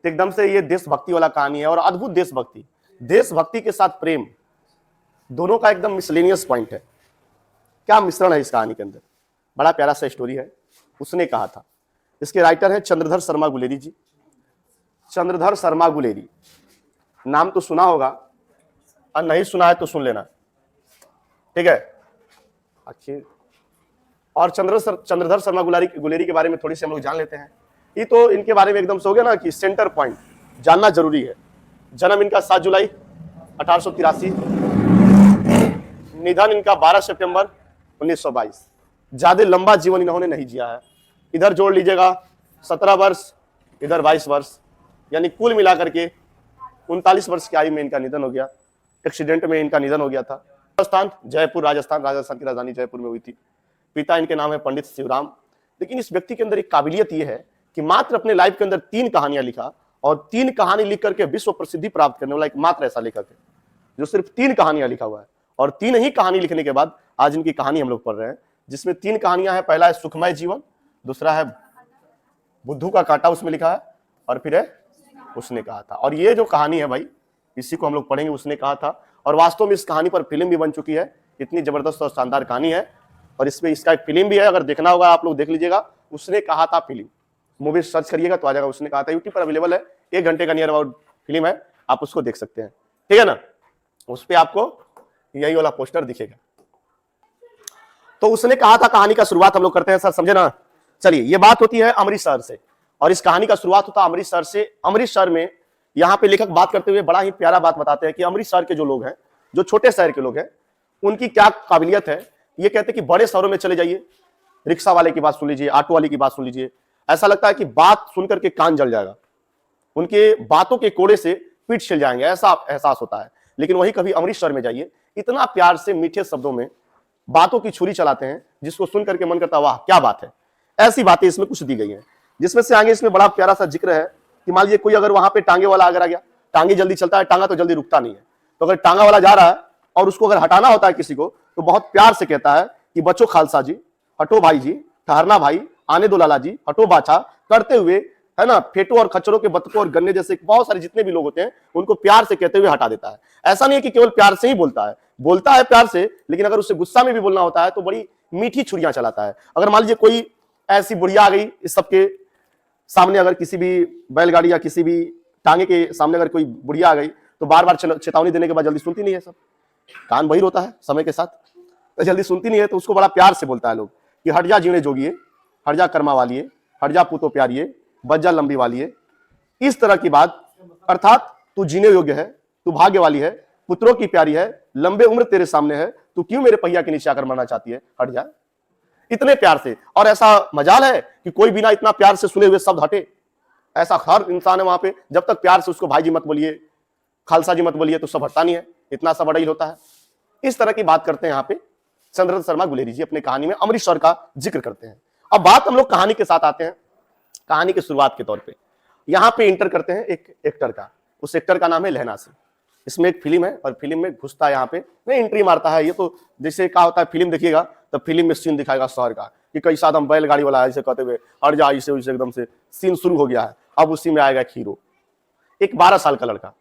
तो एकदम से ये देशभक्ति वाला कहानी है, और अद्भुत देशभक्ति, देशभक्ति के साथ प्रेम, दोनों का एकदम मिसलेनियस पॉइंट है। क्या मिश्रण है इस कहानी के अंदर, बड़ा प्यारा सा स्टोरी है। उसने कहा था, इसके राइटर हैं चंद्रधर शर्मा गुलेरी जी। चंद्रधर शर्मा गुलेरी, नाम तो सुना होगा, और नहीं सुना है तो सुन लेना, ठीक है। अच्छी, और चंद्रधर शर्मा गुलेरी के बारे में थोड़ी सी हम लोग जान लेते हैं। ये तो इनके बारे में एकदम से हो गया ना कि सेंटर पॉइंट जानना जरूरी है। जन्म इनका 7 जुलाई 1883, निधन इनका 12 सितंबर 1922। ज्यादा लंबा जीवन इन्होंने नहीं जिया है। इधर जोड़ लीजिएगा 17 वर्ष, इधर 22 वर्ष, यानी कुल मिलाकर के 39 वर्ष की आयु में इनका निधन हो गया। एक्सीडेंट में इनका निधन हो गया था। स्थान जयपुर, राजस्थान की राजधानी जयपुर में हुई थी। पिता इनके नाम है पंडित शिवराम। लेकिन इस व्यक्ति के अंदर एक काबिलियत यह है कि मात्र अपने लाइफ के अंदर 3 कहानियां लिखा, और 3 कहानी लिख करके विश्व प्रसिद्धि प्राप्त करने वाला एक मात्र ऐसा लेखक है जो सिर्फ 3 कहानियां लिखा हुआ है। और 3 ही कहानी लिखने के बाद आज इनकी कहानी हम लोग पढ़ रहे हैं, जिसमें 3 कहानियां हैं। पहला है सुखमय जीवन, दूसरा है बुद्धू का कांटा, उसमें लिखा है, और फिर है उसने कहा था। और ये जो कहानी है भाई, इसी को हम लोग पढ़ेंगे, उसने कहा था। और वास्तव में इस कहानी पर फिल्म भी बन चुकी है। इतनी जबरदस्त और शानदार कहानी है, और इसमें इसका एक फिल्म भी है। अगर देखना होगा आप लोग देख लीजिएगा, उसने कहा था फिल्म, मूवी सर्च करिएगा तो आ जाएगा। उसने कहा था, यूट्यूब पर अवेलेबल है, 1 घंटे का नियर अबाउट फिल्म है, आप उसको देख सकते हैं, ठीक है ना। उस पर आपको यही वाला पोस्टर दिखेगा। तो उसने कहा था कहानी का शुरुआत हम लोग करते हैं सर, समझे ना। चलिए, ये बात होती है अमृतसर से, और इस कहानी का शुरुआत होता है अमृतसर से। अमृतसर में यहाँ पे लेखक बात करते हुए बड़ा ही प्यारा बात बताते हैं कि अमृतसर के जो लोग हैं, जो छोटे शहर के लोग हैं, उनकी क्या काबिलियत है। ये कहते हैं कि बड़े शहरों में चले जाइए, रिक्शा वाले की बात सुन लीजिए, ऑटो वाले की बात सुन लीजिए, ऐसा लगता है कि बात सुनकर के कान जल जाएगा, उनके बातों के कोड़े से पीठ छिल जाएंगे, ऐसा एहसास होता है। लेकिन वही कभी अमृतसर में जाइए, इतना प्यार से मीठे शब्दों में बातों की छुरी चलाते हैं, जिसको सुन करके मन करता है वाह क्या बात है। ऐसी बातें इसमें कुछ दी गई हैं, जिसमें से आगे इसमें बड़ा प्यारा सा जिक्र है कि मान लीजिए कोई अगर वहां पे टांगे वाला अगर आ गया, टांगे जल्दी चलता है, टांगा तो जल्दी रुकता नहीं है। तो अगर टांगा वाला जा रहा है और उसको अगर हटाना होता है किसी को, तो बहुत प्यार से कहता है कि बच्चों खालसा जी, हटो भाई जी, ठहरना भाई, आने दो लाला जी, हटो बाछा, करते हुए, है ना, फेटो और खच्चरों के बतकों और गन्ने जैसे बहुत सारे जितने भी लोग होते हैं, उनको प्यार से कहते हुए हटा देता है। ऐसा नहीं है कि केवल प्यार से ही बोलता है प्यार से, लेकिन अगर उससे गुस्सा में भी बोलना होता है तो बड़ी मीठी छुरियां चलाता है। अगर मान लीजिए कोई ऐसी बुढ़िया आ गई इस सबके सामने, अगर किसी भी बैलगाड़ी या किसी भी टांगे के सामने अगर कोई बुढ़िया आ गई, तो बार बार चेतावनी देने के बाद जल्दी सुनती नहीं है, सब कान बहिर होता है समय के साथ, तो जल्दी सुनती नहीं है। तो उसको बड़ा प्यार से बोलता है लोग कि हट जा जीणे जोगिए, हट जा कर्मा वालिए, हट जा पूतो प्यारिए, बच जा लंबी वालिए, इस तरह की बात। अर्थात तू जीने योग्य है, तू भाग्य वाली है, पुत्रों की प्यारी है, लंबे उम्र तेरे सामने है, तू क्यों मेरे पहिया के नीचे आकर मरना चाहती है, हट जा, इतने प्यार से। और ऐसा मजाल है कि कोई बिना इतना प्यार से सुने हुए शब्द हटे, ऐसा हर इंसान है वहां पे। जब तक प्यार से उसको भाई जी मत बोलिए, खालसा जी मत बोलिए, तो सब हटता नहीं है, इतना सा बड़ा ही होता है। इस तरह की बात करते हैं यहाँ पे चंद्रधर शर्मा गुलेरी जी अपने कहानी में अमृतसर का जिक्र करते हैं। अब बात हम लोग कहानी के साथ आते हैं, कहानी की शुरुआत के तौर पे यहाँ पे इंटर करते हैं एक एक्टर का। उस एक्टर का नाम है लहना सिंह। इसमें एक फिल्म है, और फिल्म में घुसता है, यहाँ पे नहीं एंट्री मारता है। ये तो जैसे क्या होता है, फिल्म देखिएगा तो फिल्म में सीन दिखाएगा शहर का कि कैसा एकदम बैलगाड़ी वाला ऐसे कहते हुए हट जा, इसे एकदम से सीन शुरू हो गया है। अब उसी में आएगा एक हीरो, एक 12 साल का लड़का,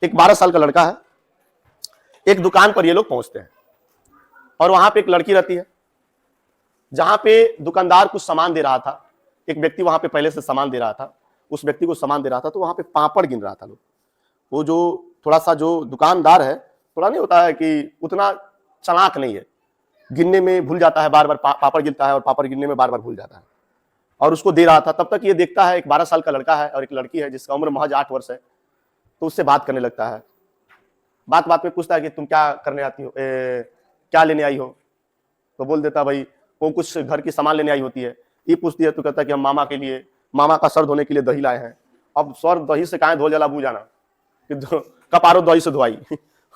एक 12 साल का लड़का है। एक दुकान पर ये लोग पहुंचते हैं, और वहां पे एक लड़की रहती है। जहां पे दुकानदार कुछ सामान दे रहा था, एक व्यक्ति वहां पे पहले से सामान दे रहा था, उस व्यक्ति को सामान दे रहा था, तो वहां पे पापड़ गिन रहा था लोग। वो जो थोड़ा सा जो दुकानदार है, थोड़ा नहीं होता है कि उतना चालाक नहीं है, गिनने में भूल जाता है, बार बार पापड़ गिनता है और पापड़ गिनने में बार बार भूल जाता है। और उसको दे रहा था, तब तक ये देखता है एक 12 साल का लड़का है और एक लड़की है जिसका उम्र महज 8 वर्ष है। तो उससे बात करने लगता है। बात बात में पूछता है कि तुम क्या करने आती हो, क्या लेने आई हो। तो बोल देता भाई वो कुछ घर की सामान लेने आई होती है। ये पूछती है तो कहता है कि हम मामा के लिए, मामा का सर धोने के लिए दही लाए हैं। अब सर दही से कहाँ धो जला बू जाना कि कपारो दही से धोआई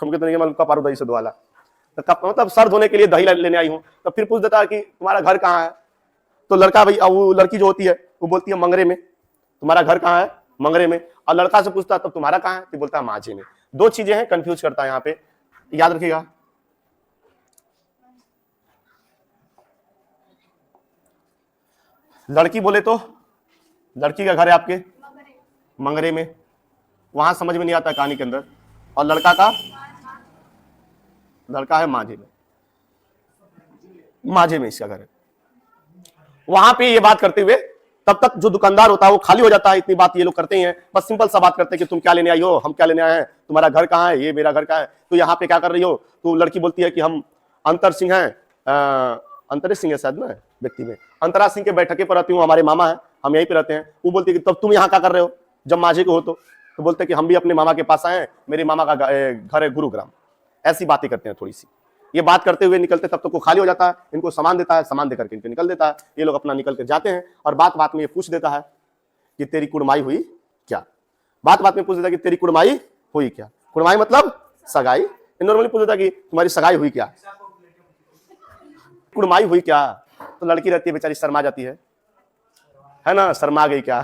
हम कहते नहीं कपारो दही से धोवाला, तो मतलब सर धोने के लिए दही लेने आई हूँ। तो फिर पूछ देता है कि तुम्हारा घर कहाँ है। तो लड़का भाई, वो लड़की जो होती है वो बोलती है मंगरे में। तुम्हारा घर कहाँ है, मंगरे में। और लड़का से पूछता है तब तुम्हारा कहाँ है, तो बोलता है माझे में। 2 चीजें हैं, कंफ्यूज करता है यहाँ पे, याद रखिएगा। लड़की बोले तो लड़की का घर है आपके मंगरे में, वहां समझ में नहीं आता कहानी के अंदर। और लड़का है मांझे में इसका घर है। वहां पे ये बात करते हुए तब तक जो दुकानदार होता है वो खाली हो जाता है। इतनी बात ये लोग करते ही हैं, बस सिंपल सा बात करते हैं कि तुम क्या लेने आई हो, हम क्या लेने आए हैं, तुम्हारा घर कहाँ है, ये मेरा घर कहाँ है, तो यहाँ पे क्या कर रही हो। तो लड़की बोलती है कि हम अंतर सिंह हैं, अंतरे सिंह है शायद ना व्यक्ति में, अंतरा सिंह के बैठके पर रहती हूँ, हमारे मामा है, हम यहीं पे रहते हैं। वो बोलती है कि तब तुम यहाँ क्या कर रहे हो जब माझे को हो। तो बोलते हैं कि हम भी अपने मामा के पास आए हैं, मेरे मामा का घर है गुरुग्राम। ऐसी बातें करते हैं थोड़ी सी। ये बात करते हुए निकलते तब तक वो खाली हो जाता है, इनको सामान देता है, सामान देकर के इनको निकल देता है। ये लोग अपना निकल कर जाते हैं और बात बात में ये पूछ देता है कि तेरी कुड़माई हुई क्या। बात बात में पूछ देता है कि तेरी कुड़माई हुई क्या। कुड़माई मतलब सगाई। नॉर्मली पूछ देता है कि तुम्हारी सगाई हुई क्या, कुड़माई हुई क्या। तो लड़की रहती है बेचारी, शर्मा जाती है ना, शर्मा गई क्या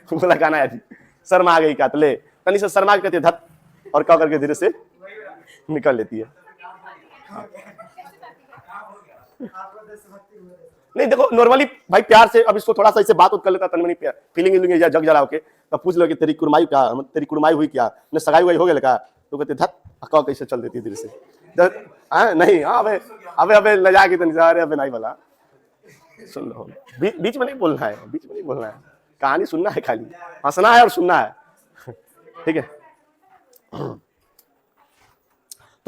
बोला गाना है जी, शर्मा गई क्या। तो ले तनी से शर्मा के कहती है धत, और क्या करके धीरे से निकल लेती है। नहीं देखो, नॉर्मली भाई प्यार से अब इसको थोड़ा सा इससे बात कर लेता, तनमनी फीलिंग या जग जला के तब पूछ लो कि तेरी कुड़माई क्या, तेरी कुड़माई हुई क्या, ने सगाई वगाई हो गया लगा। तो कहते धत, अका कैसे चल देती धीरे से। नहीं अबे ले जाके अरे अबे नहीं बोला, सुन लो, बीच में नहीं बोलना है, बीच में नहीं बोलना है, कहानी सुनना है, खाली हंसना है और सुनना है ठीक है।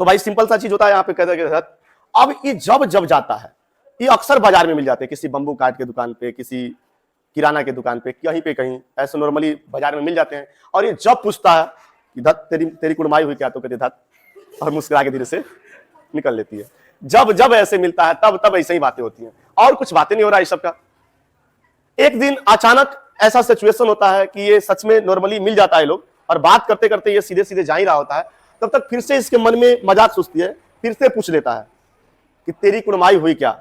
तो भाई सिंपल सा चीज होता है यहाँ पे कहते हैं। अब ये जब जाता है, ये अक्सर बाजार में मिल जाते हैं, किसी बम्बू काट के दुकान पे, किसी किराना के दुकान पे, कहीं पे कहीं ऐसे नॉर्मली बाजार में मिल जाते हैं। और ये जब पूछता है कि धत तेरी कुड़माई हुई क्या, तो कहते धत, और मुस्कुरा के धीरे से निकल लेती है। जब ऐसे मिलता है तब ऐसे ही बातें होती हैं, और कुछ बातें नहीं हो रहा है सब का। एक दिन अचानक ऐसा सिचुएशन होता है कि ये सच में नॉर्मली मिल जाता है लोग, और बात करते करते ये सीधे सीधे जा ही रहा होता है। तब तक फिर से इसके मन में मजाक सूझती है, फिर से पूछ लेता है कि तेरी कुड़माई हुई क्या।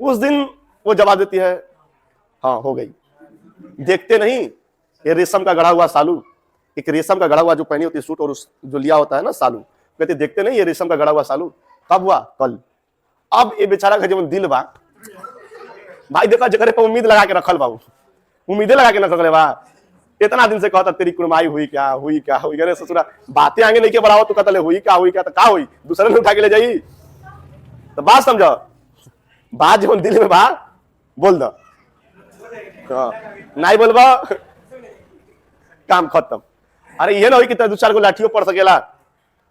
उस दिन वो जवाब देती है हाँ हो गई। देखते नहीं ये रेशम का गढ़ा हुआ सालू, एक रेशम का गढ़ा हुआ जो पहनी होती है सूट और उस जो लिया होता है ना सालू, कहते देखते नहीं ये रेशम का गढ़ा हुआ सालू। कब हुआ? कल। अब ये बेचारा का जीवन दिल बा भाई, देखा जगह पे उम्मीद लगा के रखल बाबू, उम्मीदें लगा के न रखले बा। इतना दिन से कहता तेरी कुड़माई हुई क्या, हुई क्या, हुई क्या। ससुरा बातें आगे नहीं के बढ़ाओ तो कहता हुई क्या, हुई क्या, तो का हुई, दूसरे ने उठा के ले जाई। तो बात समझो, बात जो दिल में बा बोल दो, नहीं बोलबा काम खत्म। अरे ये ना हो कि दो चार को लाठियों पड़ सकेला,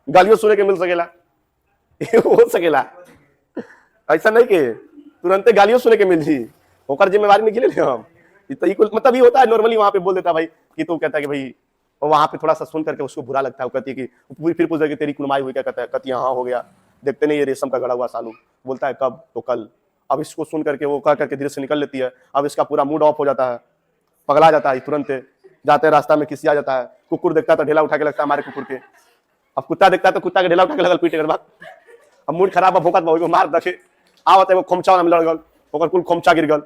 गालियों सुने के मिल सकेला हो सकेला, ऐसा नहीं कि तुरंत गालियों सुने के मिल जी, होकर जिम्मेवारी नहीं ले हम। मतलब ये होता है नॉर्मली, वहां पे बोल देता भाई कि तू कहता है कि भाई, और वहां पे थोड़ा सा सुन करके उसको बुरा लगता है। वो कहती है कि फिर पूछता है कि तेरी कुड़माई हुई क्या, कहता है कहती हाँ हो गया। देखते नहीं ये रेशम का गढ़ा हुआ सालू। बोलता है कब? तो कल। अब इसको सुन करके वो कह करके धीरे से निकल लेती है। अब इसका पूरा मूड ऑफ हो जाता है, पगला जाता है तुरंत। जाते रास्ता में किसी आ जाता है, कुकुर देखता है तो ढेला उठा के लगता है हमारे कुकुर के। अब कुत्ता देखता है तो कुत्ता के ढेला उठा के लगल पीटे के बाद। अब मूड खराब है, भूखत बहु मार दखे आवत है, वो खोमचा वाला में लड़ गल, ओकर कुल खोमचा गिर गल।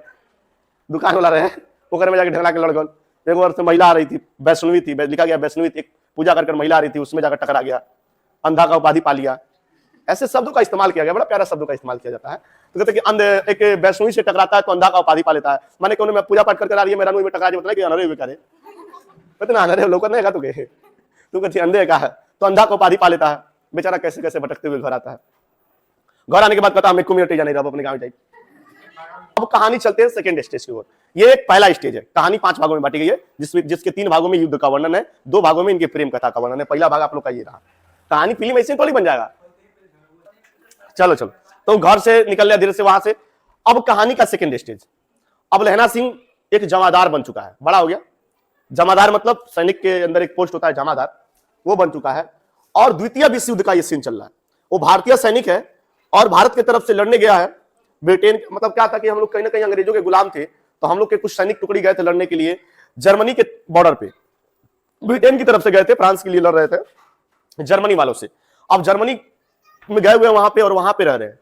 दुकान वाला रहे ओकर में जाके ढेला के लड़ गल। एक बार से महिला आ रही थी, वैष्णवी थी, लिखा गया वैष्णवी थी, एक पूजा कर महिला आ रही थी, उसमें जाकर टकरा गया, अंधा का उपाधि पा लिया। ऐसे शब्दों का इस्तेमाल किया गया, बड़ा प्यारा शब्दों का इस्तेमाल किया जाता है। तो कहते कि एक वैष्णवी से टकराता है तो अंधा का उपाधि पा लेता है। माने कि मैं पूजा पाठ करके आ रही है, मेरा में टकरा मतलब कि अनरे हुए करे, कहते ना अनरे लोग नहीं तुके, तू कहती अंधे का है तो अंधा का उपाधि पा लेता है। बेचारा कैसे कैसे भटकते हुए घर आता है। घर आने के बाद कहता हमें कम्युनिटी जाने रहा, अपने गाँव जाए। अब कहानी चलते हैं सेकंड स्टेज की ओर। ये एक पहला स्टेज है। कहानी 5 भागों में बांटी गई है, जिसके 3 भागों में युद्ध का वर्णन है, 2 भागों में इनके प्रेम कथा का वर्णन है। पहला भाग आप लोग का ये रहा। कहानी फिल्म ऐसे थोड़ी बन जाएगा। चलो तो घर से निकल लिया धीरे से वहां से। अब कहानी का सेकंड स्टेज, अब लहना सिंह एक जमादार बन चुका है, बड़ा हो गया। जमादार मतलब सैनिक के अंदर एक पोस्ट होता है जमादार, वो बन चुका है। और द्वितीय विश्व युद्ध का ये सीन चल रहा है। वो भारतीय सैनिक है और भारत की तरफ से लड़ने गया है। ब्रिटेन मतलब क्या था कि हम लोग कहीं ना कहीं अंग्रेजों के गुलाम थे, तो हम लोग के कुछ सैनिक टुकड़ी गए थे लड़ने के लिए जर्मनी के बॉर्डर पे। ब्रिटेन की तरफ से गए थे, फ्रांस के लिए लड़ रहे थे जर्मनी वालों से। अब जर्मनी में गए हुए वहां पे और वहां पे रह रहे हैं।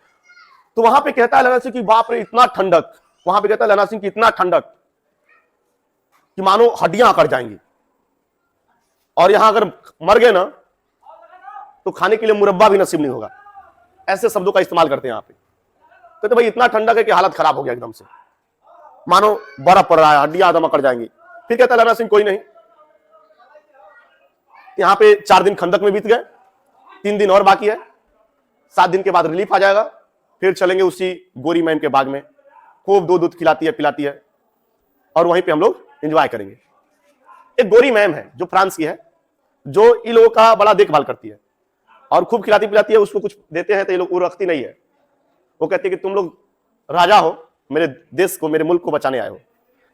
तो वहां पे कहता है लहना सिंह की बाप रे इतना ठंडक, वहां पे कहता है लहना सिंह की इतना ठंडक कि मानो हड्डियां आकर जाएंगी, और यहां अगर मर गए ना तो खाने के लिए मुरब्बा भी नसीब नहीं होगा। ऐसे शब्दों का इस्तेमाल करते हैं यहाँ पे। कहते तो भाई इतना ठंडक है कि हालत खराब हो गया एकदम से, मानो बर्फ पड़ रहा है, हड्डियां आदम अकड़ जाएंगी। फिर कहता लहना सिंह कोई नहीं। यहां पे 4 दिन खंदक में बीत गए, 3 दिन और बाकी है, 7 दिन के बाद रिलीफ आ जाएगा। फिर चलेंगे उसी गोरी मैम के बाग में, खूब दूध खिलाती है पिलाती है, और वहीं पे हम लोग एंजॉय करेंगे। एक गोरी मैम है जो फ्रांस की है, जो इन लोगों का बड़ा देखभाल करती है और खूब खिलाती पिलाती है। उसको कुछ देते हैं तो ये लोग वो रखती नहीं है, वो कहती है कि तुम लोग राजा हो, मेरे देश को मेरे मुल्क को बचाने आए हो,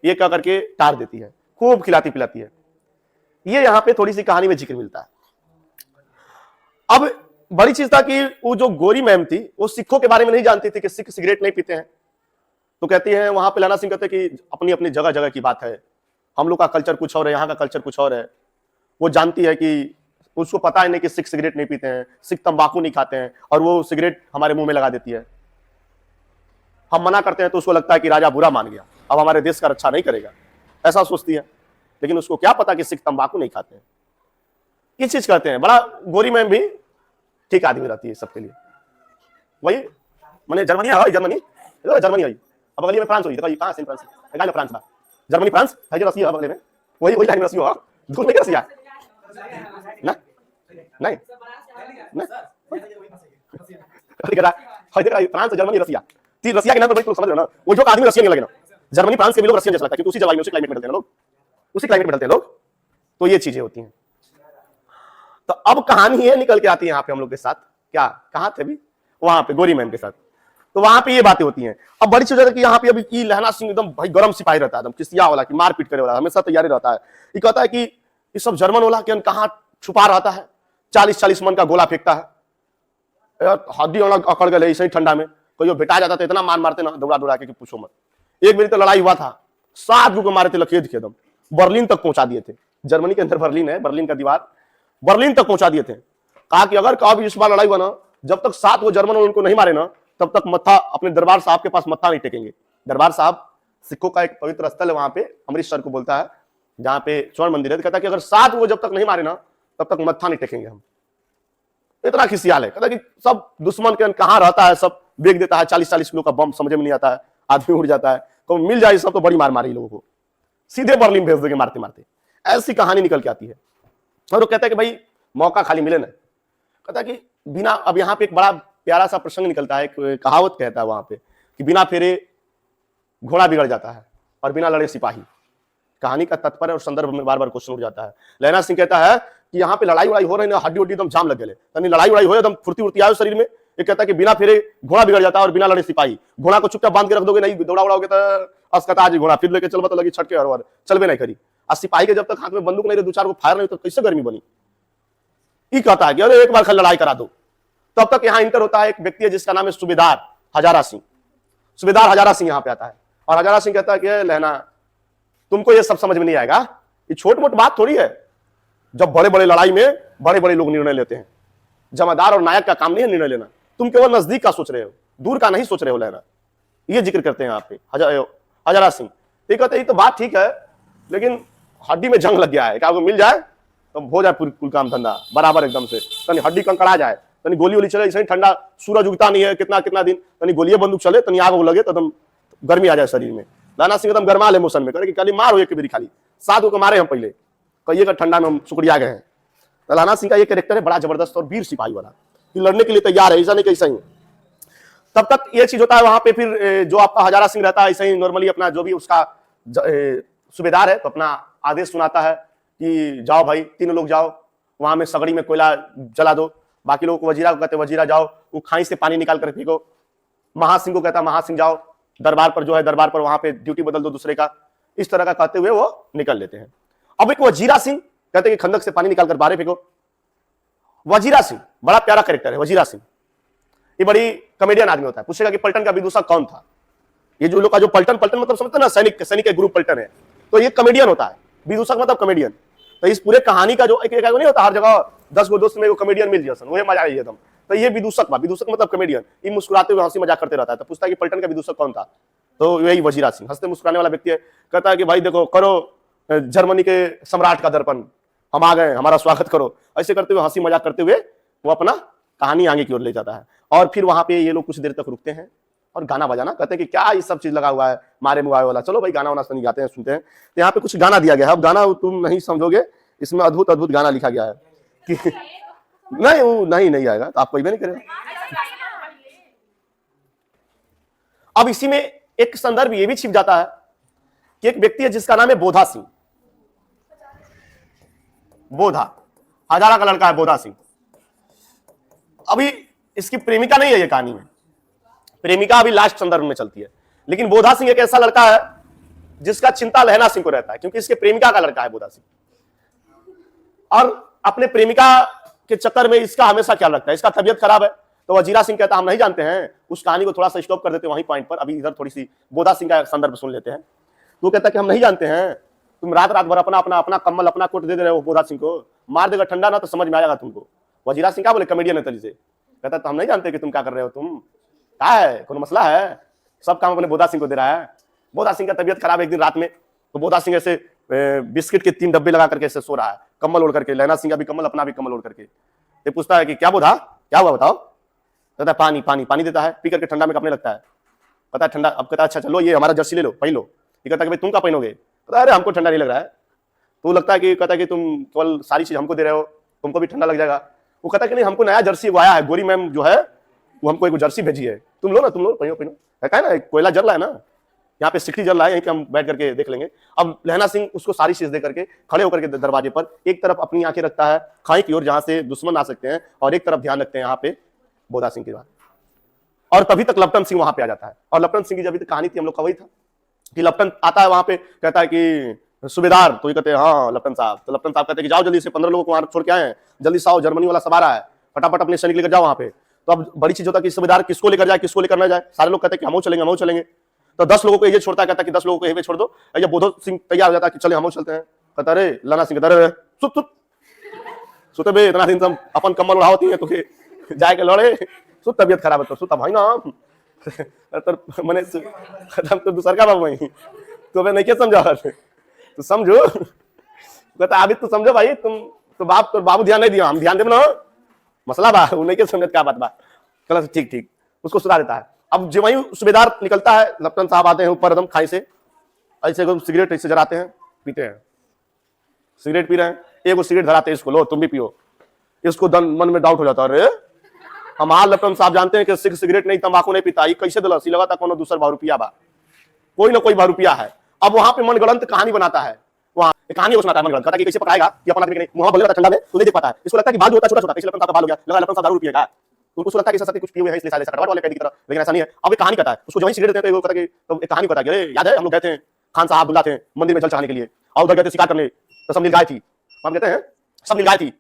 ये कह करके टार देती है, खूब खिलाती पिलाती है। ये यहां पे थोड़ी सी कहानी में जिक्र मिलता है। अब बड़ी चीज था कि वो जो गोरी मैम थी वो सिखों के बारे में नहीं जानती थी कि सिख सिगरेट नहीं पीते हैं। तो कहती है, वहां पे लहना सिंह कहते हैं कि अपनी अपनी जगह जगह की बात है, हम लोग का कल्चर कुछ और है, यहाँ का कल्चर कुछ और है। वो जानती है कि उसको पता है नहीं कि सिख सिगरेट नहीं पीते हैं, सिख तंबाकू नहीं खाते हैं, और वो सिगरेट हमारे मुंह में लगा देती है। हम मना करते हैं तो उसको लगता है कि राजा बुरा मान गया, अब हमारे देश का रक्षा नहीं करेगा, ऐसा सोचती है। लेकिन उसको क्या पता कि सिख तंबाकू नहीं खाते हैं। ये चीज कहते हैं। बड़ा गोरी मैम भी ठीक आदमी रहती है सबके लिए। वही मैंने जर्मनी है, जर्मनी जर्मनी है, अब अगली में फ्रांस हुई, देखो कहां से फ्रांस है, फ्रांस बा जर्मनी फ्रांस है, जो रसिया बगले में, वही वही लाइन रसिया दूर में रसिया ना नहीं ना फ्रांस जर्मनी रसिया, तीन रसिया के नाम पर बड़ी समझ रहे हो ना, वो जो आदमी रसिया नहीं लगे ना, जर्मनी फ्रांस के भी लोग रसियन जैसा लगता है, क्योंकि उसी जलवायु में उसी क्लाइमेट में ढलते हैं लोग, उसी क्लाइमेट में ढलते हैं लोग। तो ये चीजें होती हैं। तो अब कहानी ये निकल के आती है यहाँ पे हम लोग के साथ, क्या कहाँ थे अभी, वहां पे गोरी मैम के साथ। तो वहां पे ये बातें होती हैं। अब बड़ी चीज है कि यहाँ पे अभी लहना सिंह एकदम भाई गरम सिपाही रहता है, एकदम किसिया वाला, कि मारपीट करे वाला, हमेशा तैयारी रहता है। ये कहता है कि ये सब जर्मन वाला के कहाँ छुपा रहता है, 40-40 मन का गोला फेंकता है, हड्डी अकड़ गए ऐसे ही ठंडा में, कोई बेटा जाता तो इतना मार मारते ना दौड़ा दौड़ा के कि पूछो मत। एक मेरी तो लड़ाई हुआ था, 7 लोग मारे थे लखेद के, एकदम बर्लिन तक पहुंचा दिए थे। जर्मनी के अंदर बर्लिन है, बर्लिन का दीवार, बर्लिन तक पहुंचा दिए थे। कहा कि अगर कभी इस बार लड़ाई हुआ ना, जब तक 7 वो जर्मन उनको नहीं मारे ना, तब तक मत्था अपने दरबार साहब के पास मत्था नहीं टेकेंगे। दरबार साहब सिखों का एक पवित्र स्थल है, वहां पे अमृतसर को बोलता है, जहां पे स्वर्ण मंदिर है। कहता है कि अगर 7 वो जब तक नहीं मारे ना, तब तक मत्था नहीं टेकेंगे हम। इतना खिसियाल है। कहता है कि सब दुश्मन के कहां रहता है, सब बेच देता है, 40-40 किलो का बम, समझ में नहीं आता है, आदमी उड़ जाता है, तो मिल जाए सब तो बड़ी मार मारी लोगों को, सीधे बर्लिन भेज देंगे मारते मारते। ऐसी कहानी निकल के आती है। और वो कहता है कि भाई मौका खाली मिले ना, कहता है कि बिना, अब यहाँ पे एक बड़ा प्यारा सा प्रसंग निकलता है, एक कहावत कहता है वहां पे कि बिना फेरे घोड़ा बिगड़ जाता है और बिना लड़े सिपाही। कहानी का तात्पर्य और संदर्भ में बार बार क्वेश्चन उठ जाता है। लहना सिंह कहता है कि यहाँ पे लड़ाई उड़ाई हो रही है, हड्डी उड्डी एकदम जाम लग गए, यानी लड़ाई उड़ाई हो एकदम फुर्ती उड़ती आयो शरीर में। ये कहता है कि बिना फेरे घोड़ा बिगड़ जाता है और बिना लड़े सिपाही। घोड़ा को चुपचाप बांध के रख दोगे, नहीं दौड़ा उड़ाओगे तो अस्कता आज घोड़ा फिर लेके चलबा तो लगी छटके और चलबे नहीं करी। और सिपाही के जब तक हाथ में बंदूक नहीं रहे, 2-4 को फायर नहीं, तो कैसे गर्मी बनी। ये कहता है कि अरे एक बार खाली लड़ाई करा दो। तब तक यहाँ इंटर होता है एक व्यक्ति है जिसका नाम है सूबेदार हजारा सिंह। सूबेदार हजारा सिंह यहाँ पे आता है और हजारा सिंह कहता है कि लहना, तुमको ये सब समझ में नहीं आएगा, ये छोट मोट बात थोड़ी है। जब बड़े बड़े लड़ाई में बड़े बड़े लोग निर्णय लेते हैं, जमादार और नायक का काम नहीं है निर्णय लेना। तुम केवल नजदीक का सोच रहे हो, दूर का नहीं सोच रहे हो लहना। ये जिक्र करते हैं यहाँ पे हजारा सिंह। ये कहते हैं ये तो बात ठीक है, लेकिन हड्डी में जंग लग गया है, क्या आपको मिल जाए तो हो जाए कुल काम धंधा बराबर एकदम से, तनी हड्डी कंकड़ा जाए, तनी गोली वोली चले, ऐसे ठंडा सूरज उगता नहीं है कितना दिन, तनी गोलियां बंदूक चले, तनी आग लगे तो एकदम गर्मी आ जाए शरीर में। लहना सिंह एकदम गरमा ले मोशन में, करे कि खाली मार हो एक बेरी, खाली 7 को मारे हम पहले, कहिए का ठंडा में हम शुक्रिया गए हैं। लहना सिंह का ये कैरेक्टर है बड़ा जबरदस्त और वीर सिपाही वाला, कि लड़ने के लिए तैयार है, ऐसा नहीं कैसा ही। तब तक ये चीज होता है वहां पे। फिर जो आपका हजारा सिंह रहता है ऐसे ही नॉर्मली अपना जो भी उसका सूबेदार है तो अपना आदेश सुनाता है कि जाओ भाई 3 लोग जाओ, वहां में सगड़ी में कोयला जला दो। बाकी लोगों को वजीरा को कहते वजीरा जाओ, वो खाई से पानी निकाल कर फेंको। महासिंह को कहता महासिंह जाओ दरबार पर, जो है दरबार पर वहां पे ड्यूटी बदल दो दूसरे का। इस तरह का कहते हुए वो निकल लेते हैं। अब एक वजीरा सिंह कहते कि खंदक से पानी निकाल कर बाहर फेंको। वजीरा सिंह बड़ा प्यारा कैरेक्टर है। वजीरा सिंह ये बड़ी कॉमेडियन आदमी होता है। पूछेगा कि पलटन का विदूषक कौन था। ये जो लोग का जो पलटन मतलब समझते ना, सैनिक के ग्रुप पलटन है, तो ये कॉमेडियन होता है। विदूषक मतलब कॉमेडियन। तो इस पूरे कहानी का जो एक नहीं होता हर जगह 10 गो दोस्त में कॉमेडियन मिल जाए, वही मजा आई एकदम। तो ये विदूषक मतलब कॉमेडियन, ये मुस्कुराते हुए हंसी मजाक करते रहता है। तो पूछता है कि पलटन का विदूषक कौन था, तो यही वजीरा सिंह हंसते मुस्कुराने वाला व्यक्ति है। कहता है कि भाई देखो करो जर्मनी के सम्राट का दर्पण, हम आ गए, हमारा स्वागत करो। ऐसे करते हुए हंसी मजाक करते हुए वो अपना कहानी आगे की ओर ले जाता है। और फिर वहां पे ये लोग कुछ देर तक रुकते हैं और गाना बजाना, कहते हैं कि क्या ये सब चीज लगा हुआ है मारे मुआए वाला, चलो भाई गाना वाना सुनी गाते हैं सुनते हैं। तो यहाँ पे कुछ गाना दिया गया है, अब गाना तुम नहीं समझोगे, इसमें अद्भुत अद्भुत गाना लिखा गया है कि नहीं वो नहीं आएगा तो आप कोई भी नहीं करेगा। अब इसी में एक संदर्भ ये भी छिप जाता है कि एक व्यक्ति है जिसका नाम है बोधा सिंह। बोधा हजारा का लड़का है बोधा सिंह। अभी इसकी प्रेमिका नहीं है ये कहानी में, प्रेमिका अभी लास्ट संदर्भ में चलती है, लेकिन बोधा सिंह एक ऐसा लड़का है जिसका चिंता लहना सिंह को रहता है, क्योंकि इसके प्रेमिका का लड़का है बोधा सिंह, और अपने प्रेमिका के चक्कर में इसका हमेशा ख्याल रखता है। इसका तबियत खराब है तो वजीरा सिंह कहता है हम नहीं जानते हैं, उस कहानी को थोड़ा सा स्टॉप कर देते हैं वहीं पॉइंट पर, अभी इधर थोड़ी सी बोधा सिंह का संदर्भ सुन लेते हैं। तो कहता है कि हम नहीं जानते हैं, तुम रात रात भर अपना कम्बल अपना कोट दे रहे हो बोधा सिंह को, मार देगा ठंडा ना तो समझ में आएगा तुमको। वजीरा सिंह क्या बोले कमेडियन नतली से, कहता तो हम नहीं जानते कि तुम क्या कर रहे हो, तुम क्या है, कोई मसला है, सब काम अपने बोधा सिंह को दे रहा है। बोधा सिंह का तबियत खराब है एक दिन रात में, तो बोधा सिंह ऐसे बिस्किट के 3 डब्बे लगा करके ऐसे सो रहा है, कम्बल ओढ़ करके, लहना सिंह का भी कम्बल अपना भी कम्बल ओढ़ करके। ये पूछता है कि क्या बोधा क्या हुआ बताओ, कहता है पानी पानी पानी देता है, पी करके ठंडा में कपने लगता है, कहता है ठंडा, अब कहता है अच्छा चलो ये हमारा जर्सी ले लो पहन लो। ये कहता है कि भाई तुम क्या पहनोगे, कहता है अरे हमको ठंडा नहीं लग रहा है, तो लगता है कि कहता है कि तुम केवल सारी चीज हमको दे रहे हो, तुमको भी ठंडा लग जाएगा। वो कहता है कि नहीं हमको नया जर्सी वो आया है, गोरी मैम जो है वो हमको एक जर्सी भेजी है, तुम लो ना तुम लो पहनो पहनो। है ना कोयला जल रहा है ना, यहाँ पे सिकड़ी जल रहा है, यहीं पे हम बैठ करके देख लेंगे। अब लहना सिंह उसको सारी चीज दे करके खड़े होकर के दरवाजे पर एक तरफ अपनी आंखें रखता है खाई की ओर जहां से दुश्मन आ सकते हैं, और एक तरफ ध्यान रखते हैं यहाँ पे बोधा सिंह की बात। और तभी तक लपटन सिंह वहां पे आ जाता है, और लपटन सिंह की जब तक कहानी थी हम लोग का वही था कि लपटन आता है वहां पे, कहता है कि सूबेदार, तो ये कहते हैं हाँ लपटन साहब, तो लपटन साहब कहते हैं कि जाओ जल्दी से 15 लोगों को वहां छोड़ के आए हैं, जल्दी से आओ जर्मनी वाला सब आ रहा है, फटाफट अपने सैनिक लेकर जाओ वहां पे। तो अब बड़ी चीज होता है कि सूबेदार किसको लेकर जाए किसको लेकर ना जाए, सारे लोग कहते हैं कि हम चलेंगे। तो 10 लोगों को ये छोड़ता है, कहता है कि 10 लोगों को ये छोड़ दो, या बोधो सिंह तैयार हो जाता है कि चले हम चलते हैं, कहता अरे लहना सिंह कहता अरे सुते बे इतना दिन तुम अपन कम्बल उड़ा होती है तो जाए के लड़े, सु तबियत खराब है तो सुता भाई ना मैंने खत्म तो दूसर का बाबू वही तो मैं नहीं क्या समझा तो समझो, कहता अभी तो समझो भाई, तुम तो बाबू ध्यान नहीं दिया, हम ध्यान देव ना मसला बा, नहीं क्या समझ क्या बात बा, चलो ठीक उसको सुधा देता है। अब जो वही सूबेदार निकलता है, लपटन साहब आते हैं ऊपर एकदम खाई से, ऐसे सिगरेट ऐसे जलाते हैं, पीते हैं, सिगरेट पी रहे हैं, एक सिगरेट धराते हैं इसको, लो तुम भी पियो। इसको मन में डाउट हो जाता है, अरे हमारे लपटन साहब जानते हैं कि सिगरेट नहीं तंबाकू नहीं पीता, ये कैसे दिला सी लगा था कोनो दूसर 12 रुपया बा, कोई ना कोई 12 रुपया है। अब वहां पे मनगढ़ंत कहानी बनाता है, वहां कहानी वो सुनाता है मनगढ़ंत, कहता है कि कैसे पकाएगा कि अपना आदमी नहीं मुंह बदल रहा ठंडा में तो नहीं देख पाता है, इसको लगता है कि बाल जो होता है छोटा-छोटा, इसलिए लपटन साहब का बाल हो गया, लगा लपटन साहब 12 रुपया का, उनको लगता है कि सत्य कुछ पिए हुए हैं इसलिए साले कटवाट वाले कैदी की तरह, लेकिन ऐसा नहीं है। अब एक कहानी कहता है, उसको जब सिगरेट देते हैं तो कहता है कि तो एक कहानी बताया, अरे याद है हम लोग गए थे खान साहब अब्दुल्ला थे मंदिर में जल चढ़ाने के लिए, और उधर गए थे शिकार करने, तो सब नीलगाय थी, हम कहते हैं सब नीलगाय थी,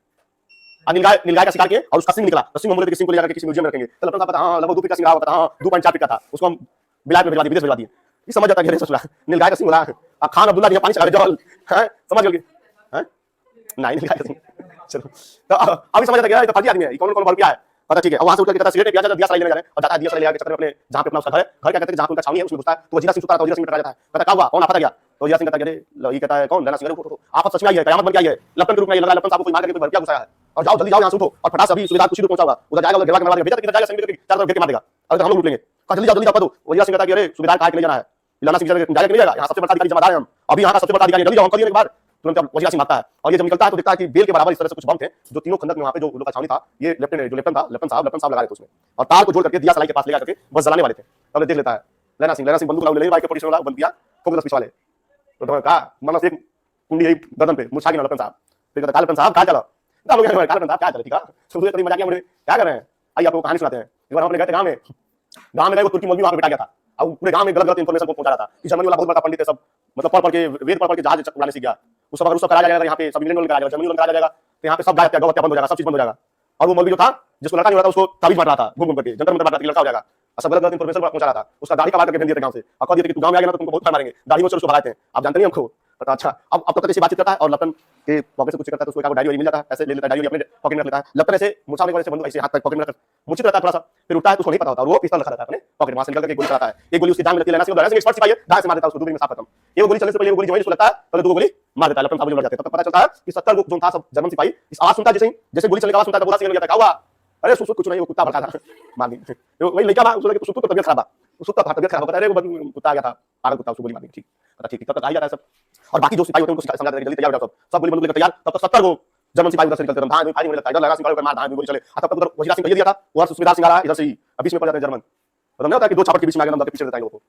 नीलगाय का शिकार किए और उसका सिंह निकला, तो सिंह बोले कि सिंह को ले जाकर किसी म्यूजियम में रखेंगे, तो लपटन साहब कहता हां लगभग 2 फीट का सिंह रहा होगा, हां 2.4 फीट का था, उसको हम बिलात में भिजवा दिए, विदेश भिजवा दिए। ये समझ जाता है कि ससुरा नीलगाय का सिंह बोला, अब खान अब्दुल्ला जी पानी चढ़ा जल है, समझ गए हैं नहीं नीलगाय का सिंह, चलो तो अभी समझ जाता है ये तो फर्जी आदमी है, कौन 12 रुपया है, पता ठीक है। वहां से उठ के कहता सिगरेट पिया दिया साले लेने जा रहे हैं, और जाता है दिया साले ले आके चक्कर अपने जहां पे अपना उसका घर क्या कहते हैं जहां पे उनका छावनी है उसमें घुसता है, तो वजीरा सिंह सुता है, तो वजीरा सिंह टकरा जाता है, कहता क्या हुआ कौन आपा गया, तो वजीरा सिंह कहता है अरे ये कहता है कौन लहना सिंह, आप सच में आई है कयामत बन के आई है, लपटन के रूप में ये लगा लपटन साहब को कोई मार करके कोई भड़किया घुसाया है, और जाओ जल्दी जाओ यहां से उठो और फटास अभी सुबेदार कुछ दूर पहुंचा होगा, उधर जाएगा घेरा के मार देगा, भेजा जाएगा सैनिक के चारों तरफ घेर के मार देगा, और हम लोग लूट लेंगे, कहा जल्दी जाओ दो। वजीरा सिंह कहता है कि अरे सुबेदार कहा के ले जाना है, लहना सिंह जाएगा नहीं जाएगा, यहाँ सबसे बड़ा अधिकारी जमादार है हम, अभी यहाँ का सबसे बड़ा अधिकारी जल्दी जाओ, करिए एक बार तुरंत वजीरा सिंह मारता है, और ये जब निकलता है तो दिखता है कि बेल के बराबर इस तरह से कुछ बम थे जो तीनों खंदक में वहां पे जो लोग का छावनी था, ये लेफ्टिनेंट साहब लगा रहे थे उसमें, और तार को जोड़ करके दिया सलाई के पास ले जाकर बस जलाने वाले थे, तब देख लेता है लहना सिंह बंदूक ले भाई के पोजीशन वाला बंद किया ठोक दिया पीछे वाले, तो कहा मतलब एक कुंडी यही गर्दन पे मुछा के लपटन साहब, फिर कहता लपटन साहब कहां चला, तब लोग लपटन साहब क्या चले, ठीक है सुबह कभी मजाक किया क्या कर रहे हैं, आइए आपको कहानी सुनाते हैं। एक बार हम अपने गए थे गांव में गए, वो तुर्की मौलवी वहां पे बैठा गया था, अब पूरे गांव में गलत इंफॉर्मेशन को पहुंचा रहा था कि जर्मनी वाला बहुत बड़ा पंडित है, सब मतलब पढ़ के वेद पढ़ के जहाज उड़ाने सीख गया, उस सब अगर उसको करा जाएगा यहाँ पे सब इंग्लैंड करा जाएगा, जर्मनी करा जाएगा, तो यहाँ पे सब गाय गौ हत्या बंद हो जाएगा, सब चीज बंद हो जाएगा। और वो मौलवी जो था जिसको लड़का नहीं होता उसको ताबीज मार रहा था घूम करके जंतर मंतर मार रहा था लड़का हो जाएगा, सब गलत इंफॉर्मेशन पहुंचा रहा था, उसका दाढ़ी का बात करके भेज दिया गांव से, और कह दिया कि तू गांव में आ गया ना तो तुमको बहुत मारेंगे, दाढ़ी में उसको भगाते हैं, आप जानते नहीं हमको पता। अच्छा अब तक ऐसी बातचीत करता है और लपटन के पॉकेट से कुछ करता है, तो उसको डायरी मिल जाता है, ऐसे ले लेता है, डायरी अपने पॉकेट में रख लेता है, लपटन ऐसे मुछाने वाले से बंदूक ऐसे हाथ तक पॉकेट में रख मुझे रहता है थोड़ा सा, फिर उठता है तो उसको नहीं पता होता, और वो पिस्तौल रखा रहता है अपने पॉकेट, वहां से निकल करके गोली चलाता है, एक गोली उसकी जान में लगती है, लहना सिंह एक्सपर्ट सिपाही है, दाएं से मार देता है उसको, 2 मिनट में साफ खत्म। एक गोली चलने से पहले गोली जवानी उसको लगता है, पहले 2 गोली मार देता है, लपटन साहब लड़ जाते हैं, तब पता चलता है कि 70 लोग जो था सब जर्मन सिपाही, इस आवाज सुनता है जैसे गोली चलने का आवाज सुनता है, बोला सिंह ने क्या हुआ, अरे सुसु कुछ नहीं वो कुत्ता भड़का था मार दी, वही लड़का बा उसने कि सुसु तो तबीयत खराब है, उसको तबियत खराब होता है, अरे कुत्ता आ गया था, पागल कुत्ता, उसको गोली मारनी, ठीक ठीक, तब तक आ जाता है सब। और बाकी जो सिपाही होते हैं उनको समझा देते हैं जल्दी तैयार हो जाओ, सब गोली बंदूक लेकर तैयार। तब तक 70 को जर्मन सिपाही उधर से निकलते हैं, धान फायरिंग होने लगता है, इधर लहरा सिंह का मार, धान गोली चले। तब तक उधर वजीरा सिंह को ये दिया था, उधर सुबेदार सिंह आ रहा है, इधर से ही बीच में पड़ जाते हैं जर्मन। मतलब नहीं होता कि दो छापड़ के बीच में आ गए, पीछे देता है लोगों को,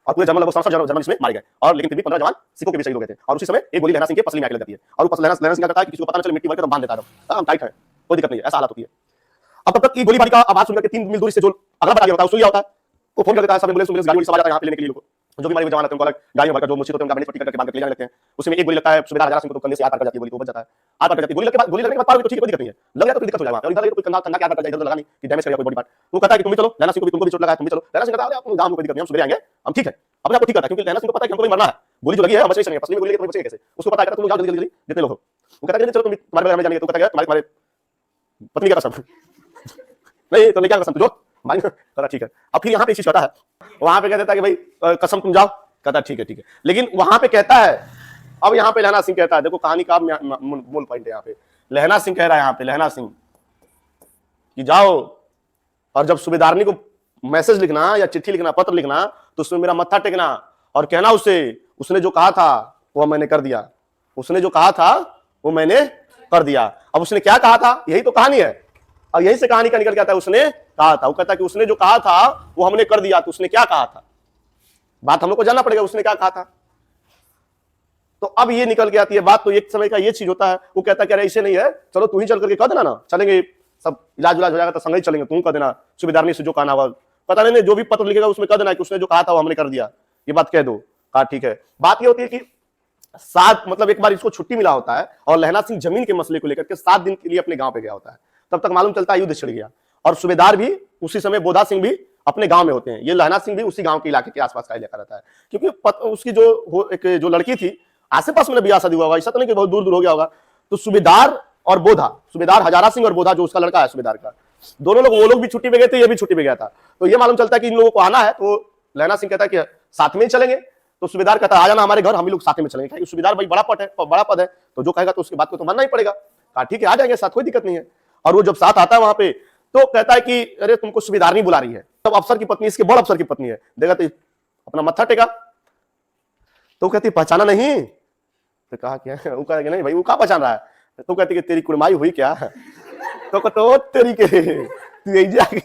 और पूरे जर्मन लगभग 67 जर्मन इसमें मारे गए, और लेकिन फिर भी 15 जवान सिखों के भी शहीद हो गए थे। और उसी समय एक गोली लहरा सिंह के पसली में आके लग जाती है, और वो लहरा सिंह करता है कि किसी को पता न चले, मिट्टी भर के तो बांध देता है, हम टाइट है, कोई दिक्कत नहीं है, ऐसा हालत होती है। अब तब तक की गोलीबारी का आवाज सुनकर के 3 मील दूर से जो अगला बटा होता है, उसको होता है, वो फोन कर देता है, सब एम्बुलेंस गाड़ी सब आ जाता है यहाँ पे लेने के लिए लोगों को, जो भी हमारे जवान आते हैं उनको अलग गाड़ी में भरकर जो मुर्शिद होते हैं उनका बैंडेज पट्टी करके बांध के ले जाने लगते हैं। उसमें एक गोली लगता है सुबेदार हजारा सिंह को, तो कंधे से आर पार कर जाती है, गोली को बच जाता है, आर पार कर जाती है, गोली लगने के बाद पार तो ठीक है, कोई दिक्कत नहीं है, लग गया तो दिक्कत हो जाएगा, और इधर कोई कंधा के आर पार कर जाए, इधर लगा नहीं कि डैमेज करेगा कोई बॉडी पार्ट। वो कहता है कि तुम भी चलो, लहरा सिंह को भी, तुमको भी चोट लगा है, तुम भी चलो। लहरा सिंह कहता है आपको गांव में कोई दिक्कत नहीं, हम सुबह आएंगे, हम ठीक है, अपने आपको ठीक करता है, क्योंकि लहरा सिंह को पता है कि हमको मरना है, गोली जो लगी है हम बच नहीं सकते, पसली में गोली लेके बचेंगे कैसे, उसको पता है, तुम जाओ जल्दी जल्दी जितने लोग हो। वो कहता है चलो तुम तुम्हारे घर में जाने, तो कहता है तुम्हारे पत्नी का कसम नहीं तो क्या कसम जो मानी, कहता ठीक है। अब फिर यहाँ पे चीज कहता है, वहां पे कह देता है कि भाई कसम तुम जाओ, कहता ठीक है, लेकिन वहां पे कहता है, अब यहाँ पे लहना सिंह कहता है, देखो कहानी का मूल पॉइंट है यहाँ पे, लहना सिंह कह रहा है यहाँ पे, लहना सिंह कि जाओ और जब सूबेदारनी को मैसेज लिखना या चिट्ठी लिखना, पत्र लिखना, तो उसमें मेरा मत्था टेकना और कहना उसे, उसने जो कहा था वो मैंने कर दिया, उसने जो कहा था वो मैंने कर दिया। अब उसने क्या कहा था, यही तो कहानी है, अब यही से कहानी का निकल के आता है, उसने कहा था, वो कहता है कि उसने जो कहा था वो हमने कर दिया, तो उसने क्या कहा था, बात हम लोग को जानना पड़ेगा, उसने क्या कहा था। तो अब ये निकल के आती है बात, तो एक समय का ये चीज होता है, वो कहता है कि अरे ऐसे नहीं है, चलो तू ही चल करके कह देना ना, चलेंगे सब इलाज हो जाएगा तो संग ही चलेंगे, तुम कह देना सूबेदारनी से जो कहना हुआ, पता नहीं जो भी पत्र लिखेगा उसमें कह देना कि उसने जो कहा था वो हमने कर दिया, ये बात कह दो। कहा ठीक है। बात ये होती है कि 7 मतलब एक बार इसको छुट्टी मिला होता है, और लहना सिंह जमीन के मसले को लेकर के 7 दिन के लिए अपने गांव पे गया होता है। तब तक मालूम चलता है युद्ध छिड़ गया, और सूबेदार भी उसी समय बोधा सिंह भी अपने गांव में होते हैं, ये लहना सिंह भी उसी गांव के इलाके के आसपास का इलाका रहता है, क्योंकि उसकी जो लड़की थी आस पास में ब्याह शादी हुआ होगा, ऐसा तो नहीं कि बहुत दूर दूर हो गया होगा। तो सूबेदार और बोधा, सूबेदार हजारा सिंह और बोधा जो उसका लड़का है सूबेदार का, दोनों लोग, वो लोग भी छुट्टी पे गए थे, ये भी छुट्टी पे गया था। तो ये मालूम चलता है कि इन लोगों को आना है, तो लहना सिंह कहता है कि साथ में ही चलेंगे, तो सूबेदार कहता है आ जाना हमारे घर, हम ही लोग साथ में चलेंगे, सूबेदार भाई बड़ा पद है, तो जो कहेगा तो उसकी बात को तो मानना ही पड़ेगा। कहा ठीक है आ जाएंगे साथ, कोई दिक्कत नहीं है। और वो जब साथ आता है वहां पे, तो कहता है कि अरे तुमको सूबेदारनी बुला रही है, तब अफसर की पत्नी, इसके बड़ अफसर की पत्नी है, देखा तो अपना मत्था टेका, तो कहती पहचाना नहीं, तो कहा क्या, वो कहा कि नहीं भाई वो कहाँ पहचान रहा है, तो कहती कि तेरी कुड़माई हुई क्या, तो तेरी के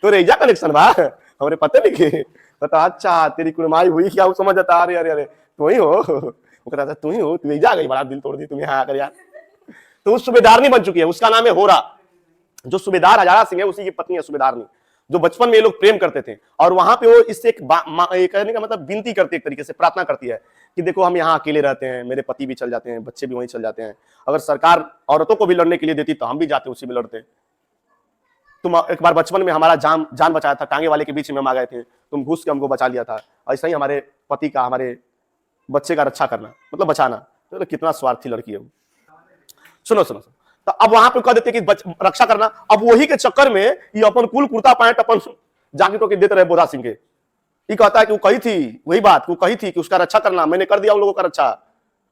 तो रेजा कनेक्शन बा हमारे पते लिखे, कहता अच्छा तेरी कुड़माई हुई क्या, वो समझ आता, अरे अरे अरे तू ही हो, वो कहता तू ही हो, तू जा गई, बड़ा दिल तोड़ दी तुम यहाँ आकर यार। तो वो सूबेदारनी बन चुकी है, उसका नाम है होरा, जो सूबेदार हजारा सिंह है उसी की पत्नी है सूबेदारनी, जो बचपन में ये लोग प्रेम करते थे। और वहां पे वो इससे कहने का मतलब विनती करती है, एक तरीके से प्रार्थना करती है कि देखो हम यहाँ अकेले रहते हैं, मेरे पति भी चल जाते हैं, बच्चे भी वहीं चल जाते हैं, अगर सरकार औरतों को भी लड़ने के लिए देती तो हम भी जाते उसी में लड़ते। तुम एक बार बचपन में हमारा जान बचाया था, टांगे वाले के बीच में हम आ गए थे, तुम घुस के हमको बचा लिया था, ऐसा ही हमारे पति का, हमारे बच्चे का रक्षा करना मतलब बचाना। तो कितना स्वार्थी लड़की है वो। सुनो सुनो, तो अब वहां पे कह देते कि रक्षा करना, अब वही के चक्कर में ये अपन कुल कुर्ता पैंट अपन जाके टोके देते रहे बोधा सिंह के। ये कहता है कि वो कही थी वही बात, वो कही थी कि उसका रक्षा करना, मैंने कर दिया उन लोगों का रक्षा,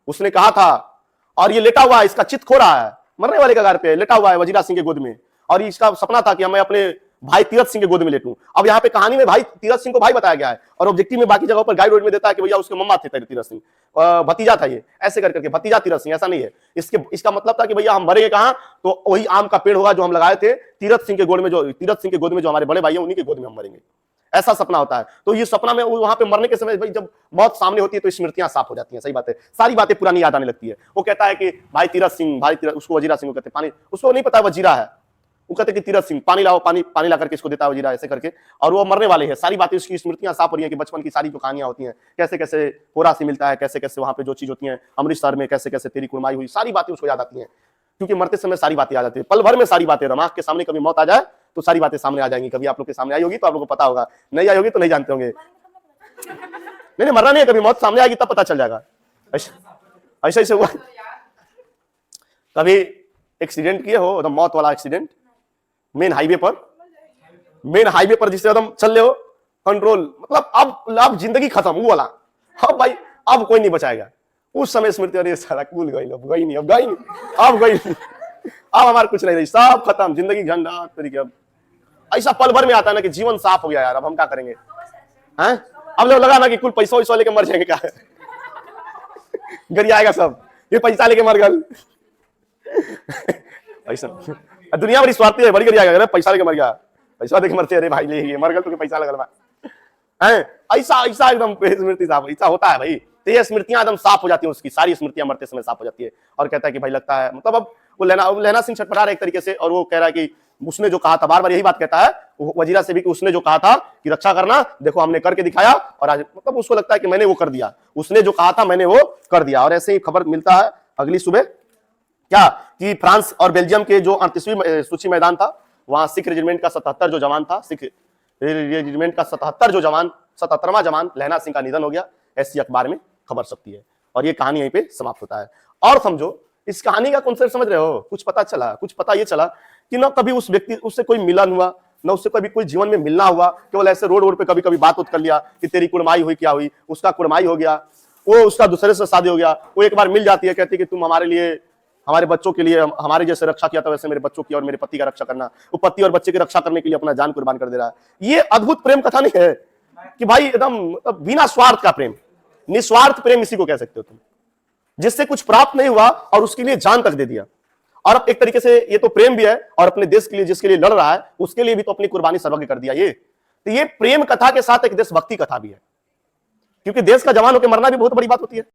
उसने कहा था। और ये लेटा हुआ है, इसका चित्त खो रहा है, मरने वाले का घर पे लेटा हुआ है वजीरा सिंह के गोद में, और इसका सपना था कि मैं अपने भाई तीरथ सिंह के गोद में लेटूं। अब यहाँ पे कहानी में भाई तीरथ सिंह को भाई बताया गया है, और ऑब्जेक्टिव में बाकी जगहों पर गाइड रोड में देता है कि भैया उसके मम्मा थे तीरथ सिंह, भतीजा था ये, ऐसे करके भतीजा तीरथ सिंह, ऐसा नहीं है। इसका मतलब था कि भैया हम मरेंगे कहाँ, तो वही आम का पेड़ होगा जो हम लगाए थे तीरथ सिंह के गोद में, जो हमारे बड़े भाई है उन्हीं के गोद में हम मरेंगे, ऐसा सपना होता है। तो ये सपना में वहां पे मरने के समय भाई जब मौत सामने होती है तो स्मृतियां साफ हो जाती हैं, सही बात है, सारी बातें पुरानी याद आने लगती है। वो कहता है कि भाई तीरथ सिंह, उसको वजीरा सिंह को कहते, पानी उसको नहीं पता वजीरा है, वो कहते कि तीरथ सिंह पानी लाओ, पानी ला करके इसको देता है वजीरा, ऐसे करके, और वो मरने वाले हैं। सारी बातें उसकी स्मृतियां साफ हो रही है कि बचपन की सारी जो कहानियां होती हैं, कैसे कैसे होरा से मिलता है, कैसे कैसे वहां पे जो चीज होती है अमृतसर में, कैसे कैसे तेरी कुड़माई हुई, सारी बातें उसको याद आती हैं, क्योंकि मरते समय सारी बातें आ जाती है, पल भर में सारी बातें। दिमाग के सामने कभी मौत आ जाए तो सारी बातें सामने आ जाएंगी। कभी आप लोग के सामने आई होगी तो आप लोग को पता होगा, नहीं आई होगी तो नहीं जानते होंगे। नहीं मरना नहीं है, कभी मौत सामने आएगी तब पता चल जाएगा। ऐसे ऐसे हुआ कभी एक्सीडेंट किए हो, एकदम मौत वाला एक्सीडेंट, मेन हाईवे पर जिससे एकदम चल रहे हो कंट्रोल, मतलब अब जिंदगी खत्म, वो वाला, अब भाई अब कोई नहीं बचाएगा। उस समय स्मृति, अरे साला कूल गई, अब गई नहीं, अब हमारे कुछ नहीं रही, सब खत्म, जिंदगी झंडा तरीके। अब ऐसा पल भर में आता है ना कि जीवन साफ हो गया यार, अब हम क्या करेंगे हैं? अब लोग लगा ना कि कुल पैसा वैसा लेके मर जाएंगे, क्या है गरिया आएगा सब, ये पैसा लेके मर गल ऐसा दुनिया बड़ी स्वार्थी है, बड़ी गरिया आएगा, पैसा लेके मर गया, पैसा देके मरते, अरे भाई ले मर गल तो पैसा लगल है, ऐसा ऐसा एकदम स्मृति साफ, ऐसा होता है भाई। तो ये स्मृतियां एकदम साफ हो जाती है, उसकी सारी स्मृतियां मरते समय साफ हो जाती है। और कहता है कि भाई लगता है, मतलब अब वो लहना सिंह छटपटा रहा है एक तरीके से, और वो कह रहा है कि उसने जो कहा था, बार बार यही बात कहता है वजीरा से भी कि उसने जो कहा था कि रक्षा करना, देखो हमने करके दिखाया, और आज मतलब उसको लगता है कि मैंने वो कर दिया, उसने जो कहा था मैंने वो कर दिया। और ऐसे ही खबर मिलता है अगली सुबह क्या कि फ्रांस और बेल्जियम के जो 38वीं सूची मैदान था, वहां सिख रेजिमेंट का 77 जो जवान था, सिख रेजिमेंट का 77वां जवान लहना सिंह का निधन हो गया। ऐसी अखबार में खबर सकती है, और ये कहानी यहीं पे समाप्त होता है। और समझो इस कहानी का कॉन्सेप्ट समझ रहे हो, कुछ पता ये चला कि ना कभी उस व्यक्ति उससे कोई मिलन हुआ, ना उससे कभी कोई जीवन में मिलना हुआ, केवल ऐसे रोड पे कभी बात कर लिया कि तेरी कुड़माई हुई, क्या हुई, उसका कुड़माई हो गया, वो उसका दूसरे से शादी हो गया, वो एक बार मिल जाती है, कहती है कि तुम हमारे लिए, हमारे बच्चों के लिए, हमारे जैसे रक्षा किया था वैसे मेरे बच्चों की और मेरे पति का रक्षा करना। वो पति और बच्चे की रक्षा करने के लिए अपना जान कुर्बान कर दे रहा है। ये अद्भुत प्रेम कथा नहीं है कि भाई एकदम बिना स्वार्थ का प्रेम, निस्वार्थ प्रेम इसी को कह सकते हो तुम, जिससे कुछ प्राप्त नहीं हुआ और उसके लिए जान तक दे दिया। और अब एक तरीके से ये तो प्रेम भी है, और अपने देश के लिए जिसके लिए लड़ रहा है उसके लिए भी तो अपनी कुर्बानी सर्वज्ञ कर दिया। ये प्रेम कथा के साथ एक देशभक्ति कथा भी है, क्योंकि देश का जवान होकर मरना भी बहुत बड़ी बात होती है।